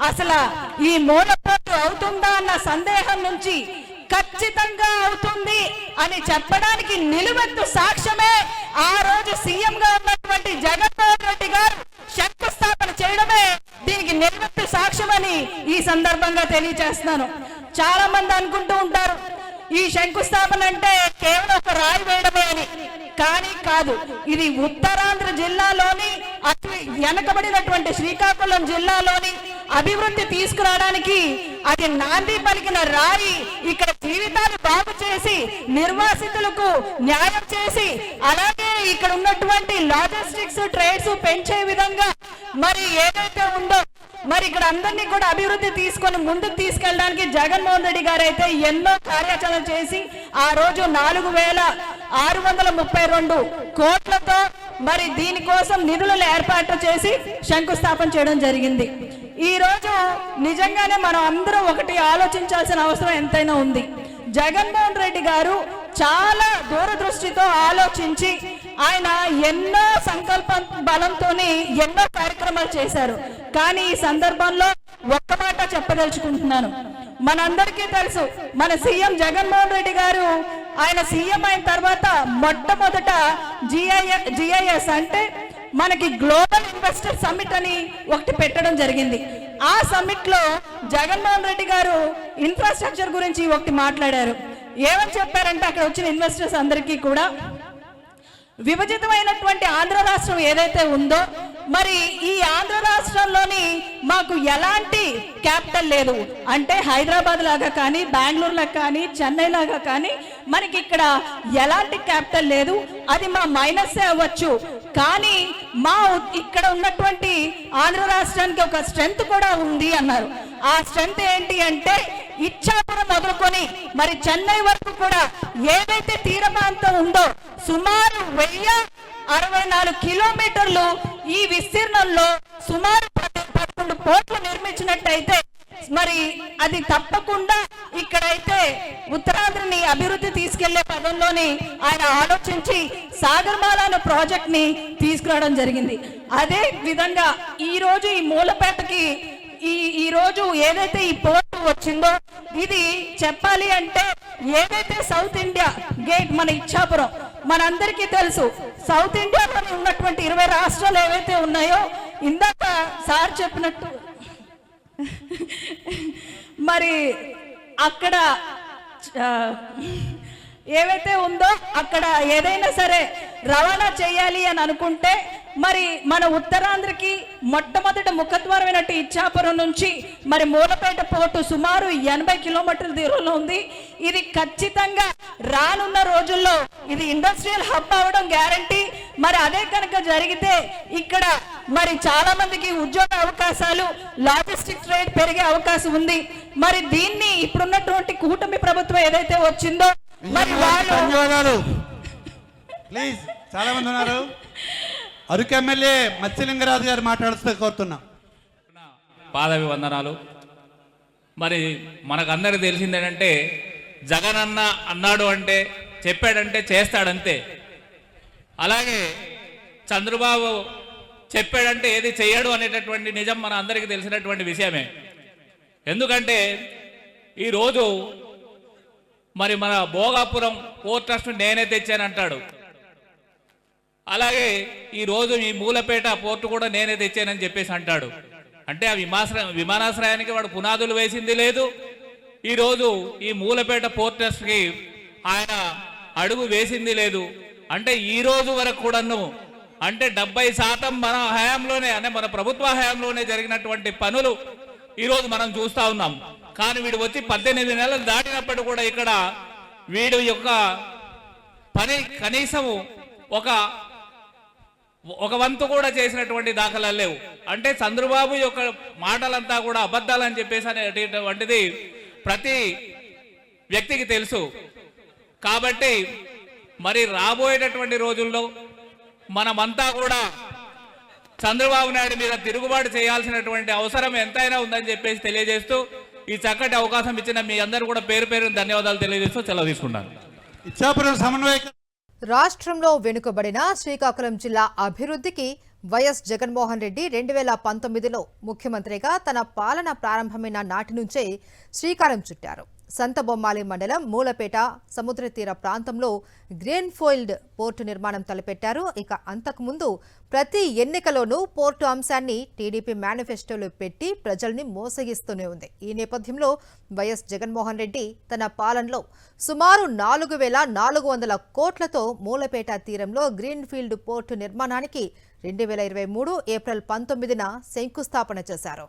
అసలు ఈ మూలపోటు అవుతుందా అన్న సందేహం నుంచి ఖచ్చితంగా అవుతుంది అని చెప్పడానికి నిలువెత్తు సాక్ష్యమే ఆ రోజు సీఎంగా ఉన్నటువంటి జగన్మోహన్ రెడ్డి గారు శంకుస్థాపన చేయడమే దీనికి నిలువెత్తు సాక్ష్యమని ఈ సందర్భంగా తెలియజేస్తున్నాను. చాలా మంది అనుకుంటూ ఉంటారు ఈ శంకుస్థాపన అంటే కేవలం ఒక రాయి వేయడమే అని. కానీ కాదు, ఇది ఉత్తరాంధ్ర జిల్లాలోని అతి వెనకబడినటువంటి శ్రీకాకుళం జిల్లాలోని అభివృద్ధి తీసుకురావడానికి అది నాంది పలికిన రాయి. ఇక్కడ జీవితాలు బాగు చేసి నిర్వాసితులకు న్యాయం చేసి అలాగే ఇక్కడ ఉన్నటువంటి లాజిస్టిక్స్ ట్రేడ్స్ పెంచే విధంగా మరి ఏదైతే ఉందో మరి ఇక్కడ అందరినీ కూడా అభివృద్ధి తీసుకొని ముందుకు తీసుకెళ్ళడానికి జగన్మోహన్ రెడ్డి గారు అయితే ఎన్నో కార్యాచరణ చేసి ఆ రోజు 4,632 కోట్లతో మరి దీనికోసం నిధులను ఏర్పాటు చేసి శంకుస్థాపన చేయడం జరిగింది. ఈ రోజు నిజంగానే మనం అందరం ఒకటి ఆలోచించాల్సిన అవసరం ఎంతైనా ఉంది. జగన్మోహన్ రెడ్డి గారు చాలా దూరదృష్టితో ఆలోచించి ఆయన ఎన్నో సంకల్ప బలంతోని ఎన్నో కార్యక్రమాలు చేశారు. కానీ ఈ సందర్భంలో ఒక్క మాట చెప్పదలుచుకుంటున్నాను. మనందరికీ తెలుసు మన సీఎం జగన్మోహన్ రెడ్డి గారు ఆయన సీఎం అయిన తర్వాత మొట్టమొదట జిఐఎస్ అంటే మనకి గ్లోబల్ ఇన్వెస్టర్ సమ్మిట్ అని ఒకటి పెట్టడం జరిగింది. ఆ సమ్మిట్ లో జగన్మోహన్ రెడ్డి గారు ఇన్ఫ్రాస్ట్రక్చర్ గురించి ఒకటి మాట్లాడారు. ఏమని చెప్పారంటే అక్కడ వచ్చిన ఇన్వెస్టర్స్ అందరికీ కూడా విభజితమైనటువంటి ఆంధ్ర రాష్ట్రం ఏదైతే ఉందో మరి ఈ ఆంధ్ర రాష్ట్రంలోని మాకు ఎలాంటి క్యాపిటల్ లేదు. అంటే హైదరాబాద్ లాగా కానీ బెంగళూరు లాగా కానీ చెన్నై లాగా కానీ మనకి ఇక్కడ ఎలాంటి క్యాపిటల్ లేదు. అది మా మైనస్సే అవ్వచ్చు. కానీ మా ఇక్కడ ఉన్నటువంటి ఆంధ్ర రాష్ట్రానికి ఒక స్ట్రెంగ్త్ కూడా ఉంది అన్నారు. ఆ స్ట్రెంగ్త్ ఏంటి అంటే ఇచ్చాపురం మొదలుకొని మరి చెన్నై వరకు కూడా ఏదైతే తీర ప్రాంతం ఉందో సుమారు 1064 కిలోమీటర్లు ఈ విస్తీర్ణంలో సుమారు 11 పోర్ట్లు నిర్మించినట్టయితే మరి అది తప్పకుండా ఇక్కడైతే ఉత్తరాంధ్రని అభివృద్ధి తీసుకెళ్లే పదంలోని ఆయన ఆలోచించి సాగర్మాల ప్రాజెక్ట్ ని తీసుకురావడం జరిగింది. అదే విధంగా ఈ రోజు ఈ మూలపేటకి ఈ రోజు ఏదైతే ఈ పోర్టు వచ్చిందో ఇది చెప్పాలి అంటే ఏదైతే సౌత్ ఇండియా గేట్ మన ఇచ్చాపురం మనందరికీ తెలుసు. సౌత్ ఇండియాలో ఉన్నటువంటి 20 రాష్ట్రాలు ఏవైతే ఉన్నాయో ఇందాక సార్ చెప్పినట్టు మరి అక్కడ ఏవైతే ఉందో అక్కడ ఏదైనా సరే రవాణా చేయాలి అని అనుకుంటే మరి మన ఉత్తరాంధ్రకి మొట్టమొదటి ముఖద్వారమైనట్టు ఇచ్చాపురం నుంచి మరి మూలపేట పోర్టు సుమారు 80 కిలోమీటర్ల దూరంలో ఉంది. ఇది ఖచ్చితంగా రానున్న రోజుల్లో ఇది ఇండస్ట్రియల్ హబ్ అవడం గ్యారంటీ. మరి అదే కనుక జరిగితే ఇక్కడ మరి చాలా మందికి ఉద్యోగ అవకాశాలు లాజిస్టిక్ ట్రేడ్ పెరిగే అవకాశం ఉంది. మరి దీన్ని ఇప్పుడున్నటువంటి కూటమి ప్రభుత్వం ఏదైతే వచ్చిందో మరి ధన్యవాదాలు. ప్లీజ్ చాలా మంది ఉన్నారు. అరకు ఎమ్మెల్యే మత్స్యలింగరాజు గారు మాట్లాడుతూ కోరుతున్నా. పాదాభివందనాలు. మరి మనకందరికి తెలిసింది ఏంటంటే జగన్ అన్నాడు అంటే చెప్పాడంటే చేస్తాడంతే. అలాగే చంద్రబాబు చెప్పాడంటే ఏది చెయ్యడు అనేటటువంటి నిజం మన అందరికీ తెలిసినటువంటి విషయమే. ఎందుకంటే ఈరోజు మరి మన భోగాపురం పోర్ట్ ట్రస్ట్ నేనే తెచ్చానంటాడు. అలాగే ఈరోజు ఈ మూలపేట పోర్టు కూడా నేనే తెచ్చానని చెప్పేసి అంటాడు. అంటే ఆ విమానాశ్రయానికి వాడు పునాదులు వేసింది లేదు. ఈరోజు ఈ మూలపేట పోర్ట్ ట్రస్ట్కి ఆయన అడుగు వేసింది లేదు. అంటే ఈ రోజు వరకు కూడాను అంటే 70% మన హయాంలోనే అంటే మన ప్రభుత్వ హయాంలోనే జరిగినటువంటి పనులు ఈరోజు మనం చూస్తూ ఉన్నాం. కానీ వీడు వచ్చి 18 నెలలు దాటినప్పుడు కూడా ఇక్కడ వీడు యొక్క పని కనీసము ఒక వంతు కూడా చేసినటువంటి దాఖలాలు లేవు. అంటే చంద్రబాబు యొక్క మాటలంతా కూడా అబద్ధాలని చెప్పేసి అనేటువంటిది ప్రతి వ్యక్తికి తెలుసు. కాబట్టి మరి రాబోయేటటువంటి రోజుల్లో మనమంతా కూడా చంద్రబాబు నాయుడు మీద తిరుగుబాటు చేయాల్సినటువంటి అవసరం ఎంతైనా ఉందని చెప్పేసి తెలియజేస్తూ ఈ చక్కటి అవకాశం ఇచ్చిన మీ అందరూ కూడా పేరు పేరున ధన్యవాదాలు తెలియజేస్తూ సెలవు తీసుకున్నాను. ఇచ్చాపురం సమన్వయ రాష్ట్రంలో వెనుకబడిన శ్రీకాకుళం జిల్లా అభివృద్ధికి వైఎస్ జగన్మోహన్ రెడ్డి 2019లో ముఖ్యమంత్రిగా తన పాలన ప్రారంభమైన నాటి నుంచే శ్రీకారం చుట్టారు. సంతబొమ్మాలి మండలం మూలపేట సముద్ర తీర ప్రాంతంలో గ్రీన్ఫీల్డ్ పోర్టు నిర్మాణం తలపెట్టారు. ఇక అంతకుముందు ప్రతి ఎన్నికలోనూ పోర్టు అంశాన్ని టీడీపీ మేనిఫెస్టోలో పెట్టి ప్రజల్ని మోసగిస్తూనే ఉంది. ఈ నేపథ్యంలో వైఎస్ జగన్మోహన్ రెడ్డి తన పాలనలో సుమారు 4,400 కోట్లతో మూలపేట తీరంలో గ్రీన్ఫీల్డ్ పోర్టు నిర్మాణానికి 2023 ఏప్రిల్ 19న శంకుస్థాపన చేశారు.